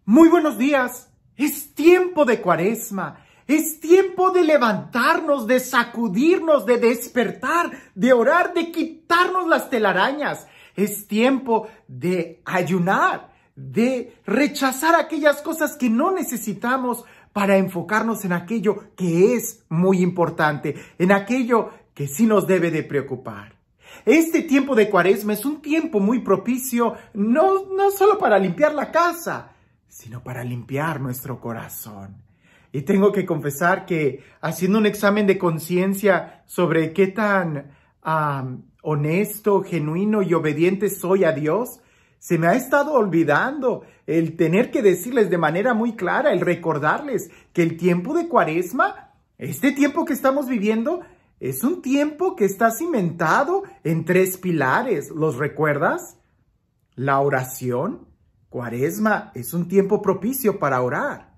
Muy buenos días. Es tiempo de Cuaresma. Es tiempo de levantarnos, de sacudirnos, de despertar, de orar, de quitarnos las telarañas. Es tiempo de ayunar, de rechazar aquellas cosas que no necesitamos para enfocarnos en aquello que es muy importante, en aquello que sí nos debe de preocupar. Este tiempo de Cuaresma es un tiempo muy propicio, no solo para limpiar la casa, sino para limpiar nuestro corazón. Y tengo que confesar que haciendo un examen de conciencia sobre qué tan honesto, genuino y obediente soy a Dios, se me ha estado olvidando el tener que decirles de manera muy clara, el recordarles que el tiempo de Cuaresma, este tiempo que estamos viviendo, es un tiempo que está cimentado en 3 pilares. ¿Los recuerdas? La oración. Cuaresma es un tiempo propicio para orar.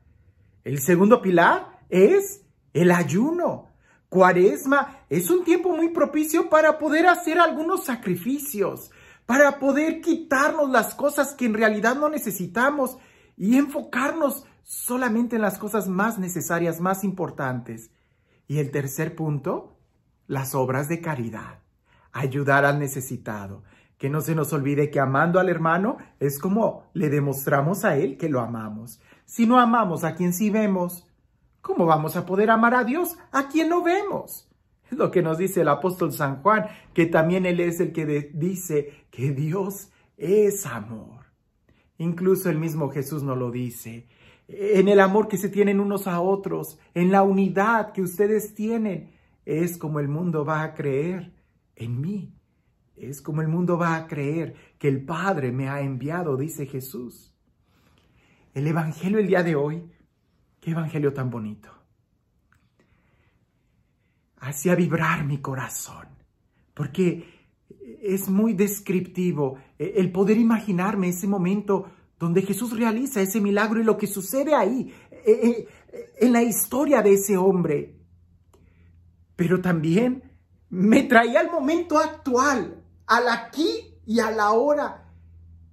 El segundo pilar es el ayuno. Cuaresma es un tiempo muy propicio para poder hacer algunos sacrificios, para poder quitarnos las cosas que en realidad no necesitamos y enfocarnos solamente en las cosas más necesarias, más importantes. Y el tercer punto, las obras de caridad, ayudar al necesitado. Que no se nos olvide que amando al hermano es como le demostramos a él que lo amamos. Si no amamos a quien sí vemos, ¿cómo vamos a poder amar a Dios a quien no vemos? Es lo que nos dice el apóstol San Juan, que también él es el que dice que Dios es amor. Incluso el mismo Jesús nos lo dice. En el amor que se tienen unos a otros, en la unidad que ustedes tienen, es como el mundo va a creer en mí. Es como el mundo va a creer que el Padre me ha enviado, dice Jesús. El Evangelio el día de hoy, qué Evangelio tan bonito. Hacía vibrar mi corazón, porque es muy descriptivo el poder imaginarme ese momento donde Jesús realiza ese milagro y lo que sucede ahí, en la historia de ese hombre. Pero también me traía al momento actual, al aquí y a la ahora.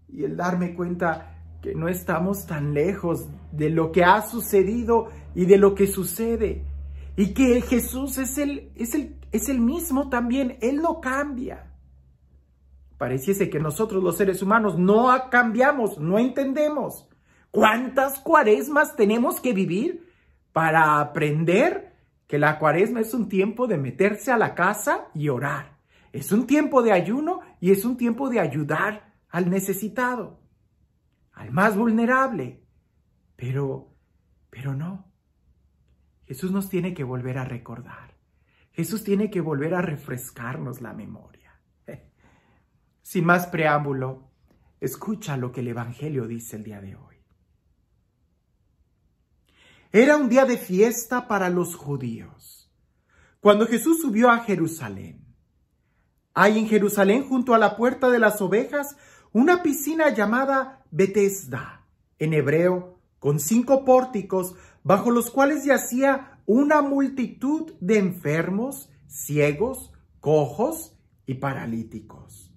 Y el darme cuenta que no estamos tan lejos de lo que ha sucedido y de lo que sucede. Y que Jesús es el mismo también. Él no cambia. Pareciese que nosotros los seres humanos no cambiamos, no entendemos. ¿Cuántas cuaresmas tenemos que vivir para aprender que la Cuaresma es un tiempo de meterse a la casa y orar? Es un tiempo de ayuno y es un tiempo de ayudar al necesitado, al más vulnerable. Pero no. Jesús nos tiene que volver a recordar. Jesús tiene que volver a refrescarnos la memoria. Sin más preámbulo, escucha lo que el Evangelio dice el día de hoy. Era un día de fiesta para los judíos, cuando Jesús subió a Jerusalén. Hay en Jerusalén, junto a la puerta de las ovejas, una piscina llamada Betesda, en hebreo, con 5 pórticos, bajo los cuales yacía una multitud de enfermos, ciegos, cojos y paralíticos.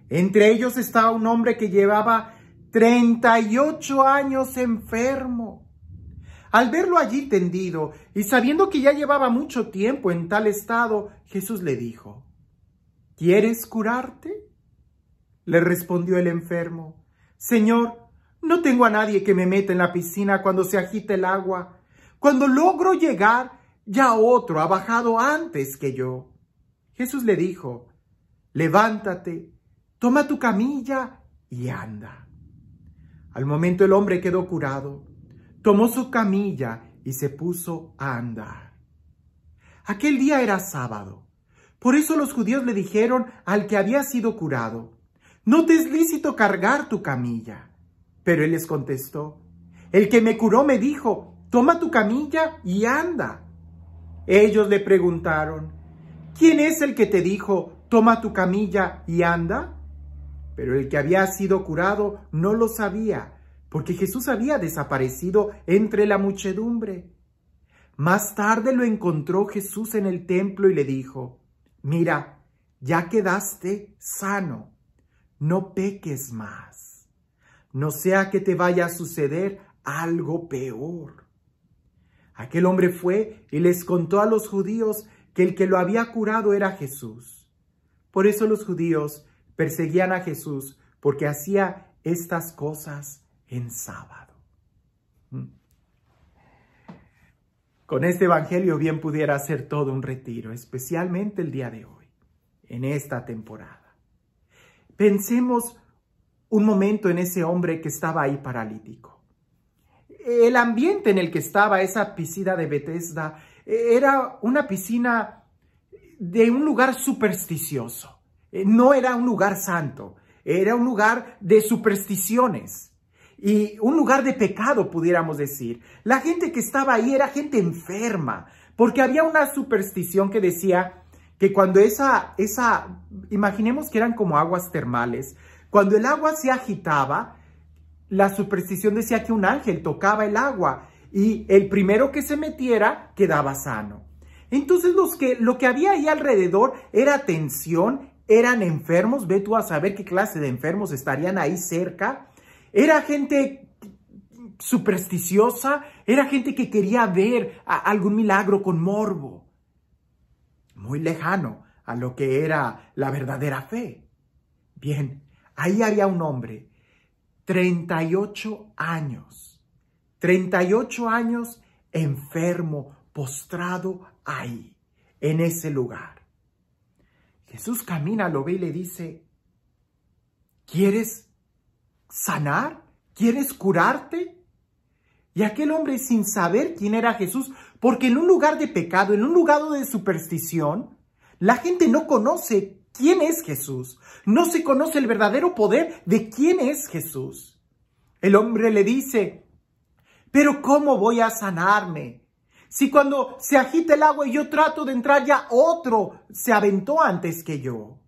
Entre ellos estaba un hombre que llevaba 38 años enfermo. Al verlo allí tendido y sabiendo que ya llevaba mucho tiempo en tal estado, Jesús le dijo: ¿Quieres curarte? Le respondió el enfermo: Señor, no tengo a nadie que me meta en la piscina cuando se agita el agua. Cuando logro llegar, ya otro ha bajado antes que yo. Jesús le dijo: Levántate, toma tu camilla y anda. Al momento el hombre quedó curado. Tomó su camilla y se puso a andar. Aquel día era sábado. Por eso los judíos le dijeron al que había sido curado: No te es lícito cargar tu camilla. Pero él les contestó: El que me curó me dijo: Toma tu camilla y anda. Ellos le preguntaron: ¿Quién es el que te dijo: Toma tu camilla y anda? Pero el que había sido curado no lo sabía, porque Jesús había desaparecido entre la muchedumbre. Más tarde lo encontró Jesús en el templo y le dijo: Mira, ya quedaste sano, no peques más. no sea que te vaya a suceder algo peor. Aquel hombre fue y les contó a los judíos que el que lo había curado era Jesús. Por eso los judíos perseguían a Jesús, porque hacía estas cosas en sábado. Con este evangelio bien pudiera ser todo un retiro, especialmente el día de hoy, en esta temporada. Pensemos un momento en ese hombre que estaba ahí paralítico. El ambiente en el que estaba esa piscina de Betesda era una piscina de un lugar supersticioso. No era un lugar santo, era un lugar de supersticiones y un lugar de pecado, pudiéramos decir. La gente que estaba ahí era gente enferma, porque había una superstición que decía que cuando imaginemos que eran como aguas termales, cuando el agua se agitaba, la superstición decía que un ángel tocaba el agua y el primero que se metiera quedaba sano. Entonces lo que había ahí alrededor era tensión, eran enfermos, ve tú a saber qué clase de enfermos estarían ahí cerca. Era gente supersticiosa, era gente que quería ver algún milagro con morbo, muy lejano a lo que era la verdadera fe. Bien, ahí había un hombre, 38 años enfermo, postrado ahí, en ese lugar. Jesús camina, lo ve y le dice, ¿quieres sanar? ¿Quieres curarte? Y aquel hombre, sin saber quién era Jesús, porque en un lugar de pecado, en un lugar de superstición, la gente no conoce quién es Jesús. No se conoce el verdadero poder de quién es Jesús. El hombre le dice, ¿pero cómo voy a sanarme? Si cuando se agita el agua y yo trato de entrar, ya otro se aventó antes que yo.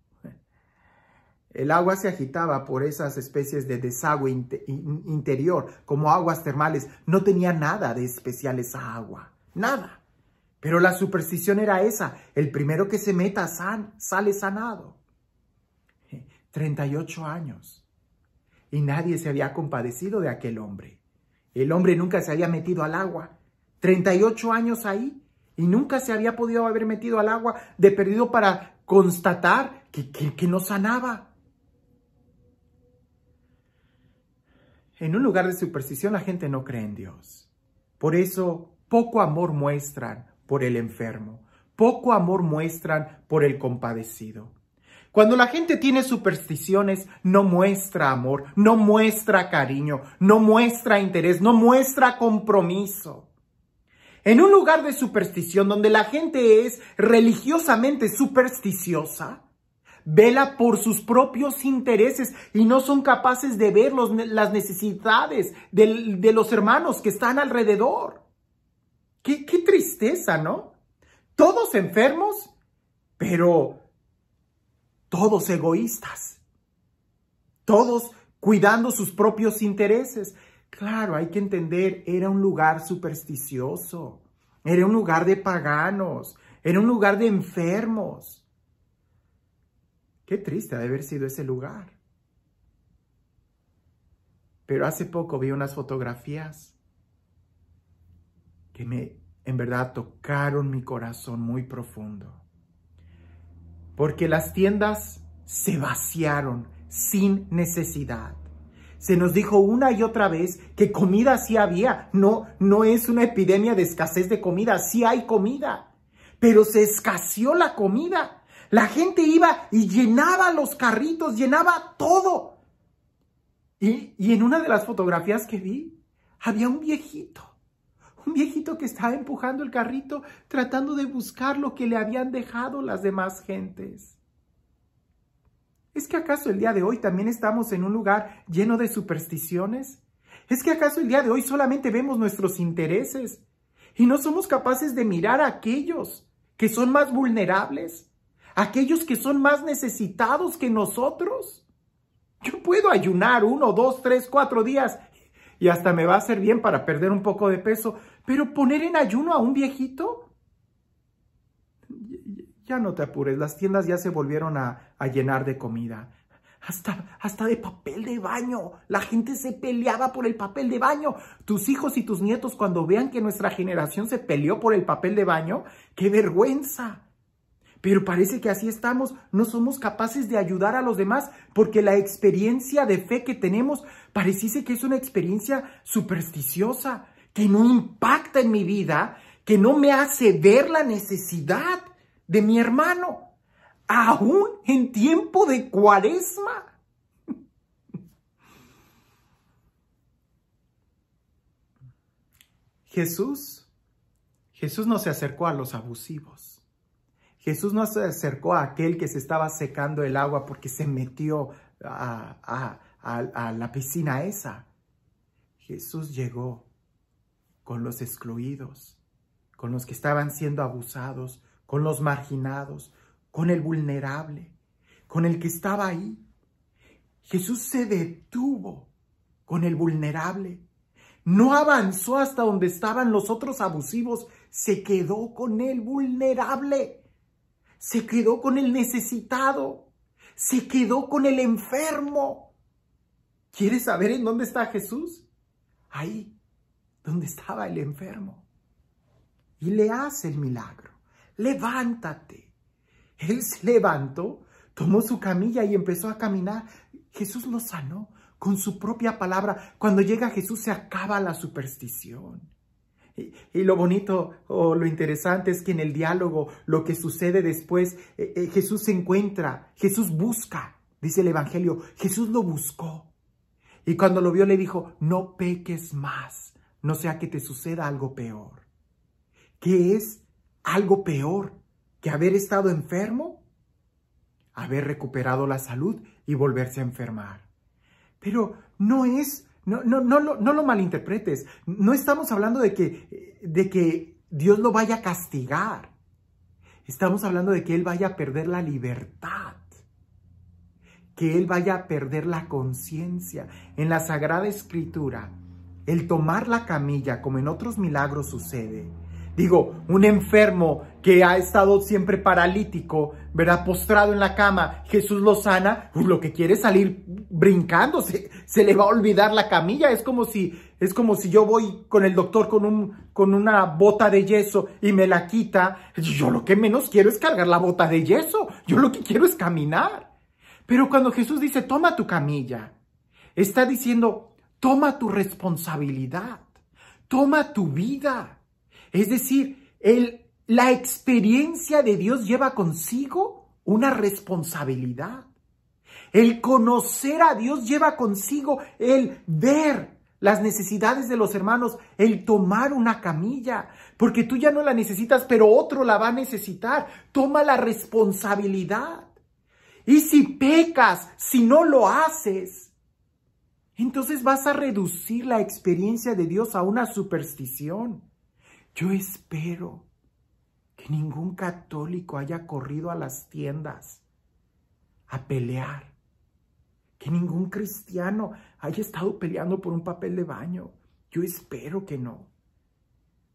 El agua se agitaba por esas especies de desagüe interior, como aguas termales. No tenía nada de especial esa agua, nada. Pero la superstición era esa, el primero que se meta sale sanado. 38 años. Y nadie se había compadecido de aquel hombre. El hombre nunca se había metido al agua. 38 años ahí y nunca se había podido haber metido al agua de perdido para constatar que no sanaba. En un lugar de superstición la gente no cree en Dios. Por eso poco amor muestran por el enfermo, poco amor muestran por el compadecido. Cuando la gente tiene supersticiones, no muestra amor, no muestra cariño, no muestra interés, no muestra compromiso. En un lugar de superstición donde la gente es religiosamente supersticiosa, vela por sus propios intereses y no son capaces de ver las necesidades de los hermanos que están alrededor. Qué tristeza, ¿no? Todos enfermos, pero todos egoístas. Todos cuidando sus propios intereses. Claro, hay que entender, era un lugar supersticioso. Era un lugar de paganos. Era un lugar de enfermos. Qué triste ha de haber sido ese lugar. Pero hace poco vi unas fotografías que en verdad tocaron mi corazón muy profundo. Porque las tiendas se vaciaron sin necesidad. Se nos dijo una y otra vez que comida sí había. No es una epidemia de escasez de comida. Sí hay comida. Pero se escaseó la comida. La gente iba y llenaba los carritos, llenaba todo. Y en una de las fotografías que vi, había un viejito que estaba empujando el carrito, tratando de buscar lo que le habían dejado las demás gentes. ¿Es que acaso el día de hoy también estamos en un lugar lleno de supersticiones? ¿Es que acaso el día de hoy solamente vemos nuestros intereses y no somos capaces de mirar a aquellos que son más vulnerables? Aquellos que son más necesitados que nosotros. Yo puedo ayunar 1, 2, 3, 4 días y hasta me va a hacer bien para perder un poco de peso. Pero poner en ayuno a un viejito, ya no te apures. Las tiendas ya se volvieron a llenar de comida. hasta de papel de baño. La gente se peleaba por el papel de baño. Tus hijos y tus nietos, cuando vean que nuestra generación se peleó por el papel de baño, ¡qué vergüenza! Pero parece que así estamos, no somos capaces de ayudar a los demás porque la experiencia de fe que tenemos pareciese que es una experiencia supersticiosa, que no impacta en mi vida, que no me hace ver la necesidad de mi hermano, aún en tiempo de Cuaresma. Jesús no se acercó a los abusivos. Jesús no se acercó a aquel que se estaba secando el agua porque se metió a la piscina esa. Jesús llegó con los excluidos, con los que estaban siendo abusados, con los marginados, con el vulnerable, con el que estaba ahí. Jesús se detuvo con el vulnerable. No avanzó hasta donde estaban los otros abusivos, se quedó con el vulnerable. Se quedó con el necesitado, se quedó con el enfermo. ¿Quieres saber en dónde está Jesús? Ahí, donde estaba el enfermo. Y le hace el milagro. Levántate. Él se levantó, tomó su camilla y empezó a caminar. Jesús lo sanó con su propia palabra. Cuando llega Jesús se acaba la superstición. Y lo bonito o lo interesante es que en el diálogo, lo que sucede después, Jesús se encuentra, Jesús busca, dice el Evangelio, Jesús lo buscó. Y cuando lo vio le dijo, no peques más, no sea que te suceda algo peor. ¿Qué es algo peor que haber estado enfermo? Haber recuperado la salud y volverse a enfermar. Pero no es... No lo malinterpretes. No estamos hablando de que Dios lo vaya a castigar. Estamos hablando de que Él vaya a perder la libertad. Que Él vaya a perder la conciencia. En la Sagrada Escritura, el tomar la camilla, como en otros milagros sucede. Digo, un enfermo que ha estado siempre paralítico, ¿verdad? Postrado en la cama, Jesús lo sana, pues lo que quiere es salir brincando, se le va a olvidar la camilla. Es como si yo voy con el doctor con una bota de yeso y me la quita. Yo lo que menos quiero es cargar la bota de yeso, yo lo que quiero es caminar. Pero cuando Jesús dice, toma tu camilla, está diciendo, toma tu responsabilidad, toma tu vida. Es decir, la experiencia de Dios lleva consigo una responsabilidad. El conocer a Dios lleva consigo el ver las necesidades de los hermanos, el tomar una camilla, porque tú ya no la necesitas, pero otro la va a necesitar. Toma la responsabilidad. Y si pecas, si no lo haces, entonces vas a reducir la experiencia de Dios a una superstición. Yo espero que ningún católico haya corrido a las tiendas a pelear. Que ningún cristiano haya estado peleando por un papel de baño. Yo espero que no.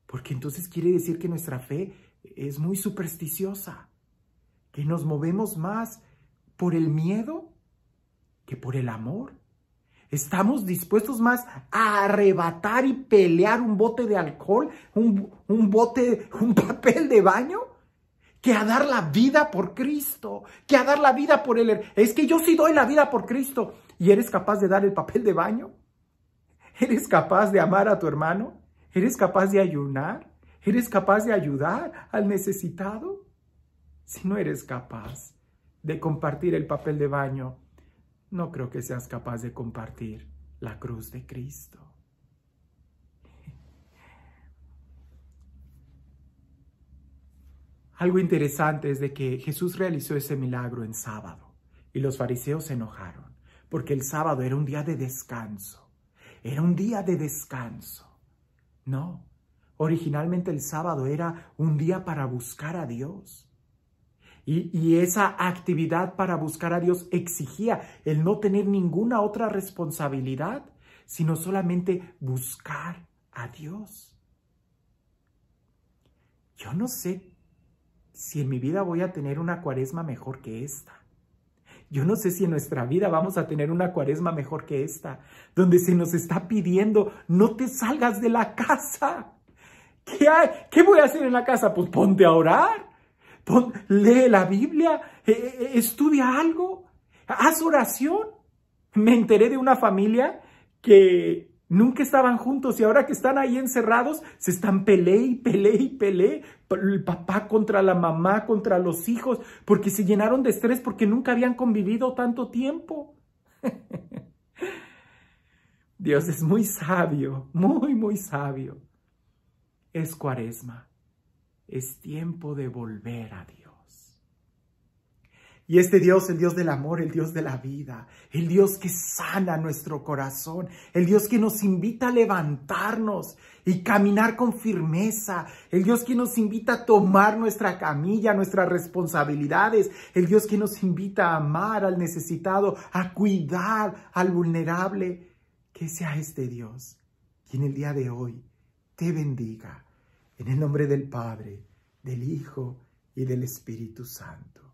Porque entonces quiere decir que nuestra fe es muy supersticiosa. Que nos movemos más por el miedo que por el amor. Estamos dispuestos más a arrebatar y pelear un bote de alcohol, un papel de baño, que a dar la vida por Cristo, que a dar la vida por Él. Es que yo sí doy la vida por Cristo. ¿Y eres capaz de dar el papel de baño? ¿Eres capaz de amar a tu hermano? ¿Eres capaz de ayunar? ¿Eres capaz de ayudar al necesitado? Si no eres capaz de compartir el papel de baño, no creo que seas capaz de compartir la cruz de Cristo. Algo interesante es de que Jesús realizó ese milagro en sábado y los fariseos se enojaron porque el sábado era un día de descanso. Era un día de descanso. No, originalmente el sábado era un día para buscar a Dios. Y esa actividad para buscar a Dios exigía el no tener ninguna otra responsabilidad, sino solamente buscar a Dios. Yo no sé si en mi vida voy a tener una Cuaresma mejor que esta. Yo no sé si en nuestra vida vamos a tener una cuaresma mejor que esta, donde se nos está pidiendo, no te salgas de la casa. ¿Qué hay? ¿Qué voy a hacer en la casa? Pues ponte a orar, lee la Biblia, estudia algo, haz oración. Me enteré de una familia que nunca estaban juntos y ahora que están ahí encerrados, se están peleé. El papá contra la mamá, contra los hijos, porque se llenaron de estrés porque nunca habían convivido tanto tiempo. Dios es muy sabio, muy sabio. Es cuaresma, es tiempo de volver a Dios. Y este Dios, el Dios del amor, el Dios de la vida, el Dios que sana nuestro corazón, el Dios que nos invita a levantarnos y caminar con firmeza, el Dios que nos invita a tomar nuestra camilla, nuestras responsabilidades, el Dios que nos invita a amar al necesitado, a cuidar al vulnerable. Que sea este Dios quien el día de hoy te bendiga. En el nombre del Padre, del Hijo y del Espíritu Santo.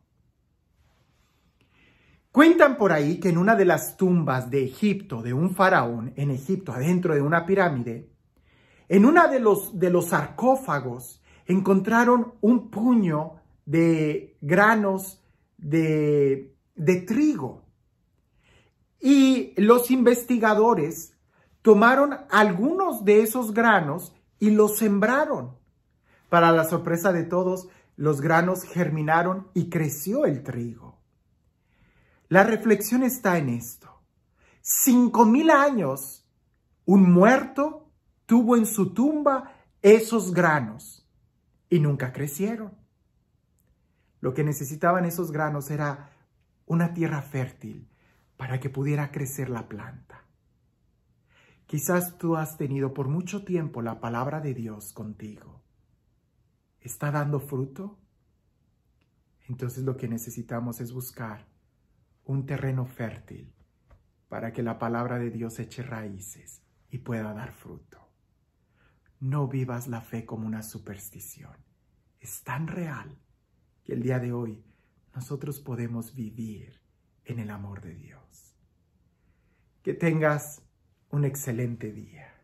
Cuentan por ahí que en una de las tumbas de Egipto, de un faraón en Egipto, adentro de una pirámide, en uno de los sarcófagos encontraron un puño de granos de trigo. Y los investigadores tomaron algunos de esos granos y los sembraron. Para la sorpresa de todos, los granos germinaron y creció el trigo. La reflexión está en esto. 5,000 años, un muerto tuvo en su tumba esos granos y nunca crecieron. Lo que necesitaban esos granos era una tierra fértil para que pudiera crecer la planta. Quizás tú has tenido por mucho tiempo la palabra de Dios contigo. ¿Está dando fruto? Entonces lo que necesitamos es buscar un terreno fértil para que la palabra de Dios eche raíces y pueda dar fruto. No vivas la fe como una superstición. Es tan real que el día de hoy nosotros podemos vivir en el amor de Dios. Que tengas un excelente día.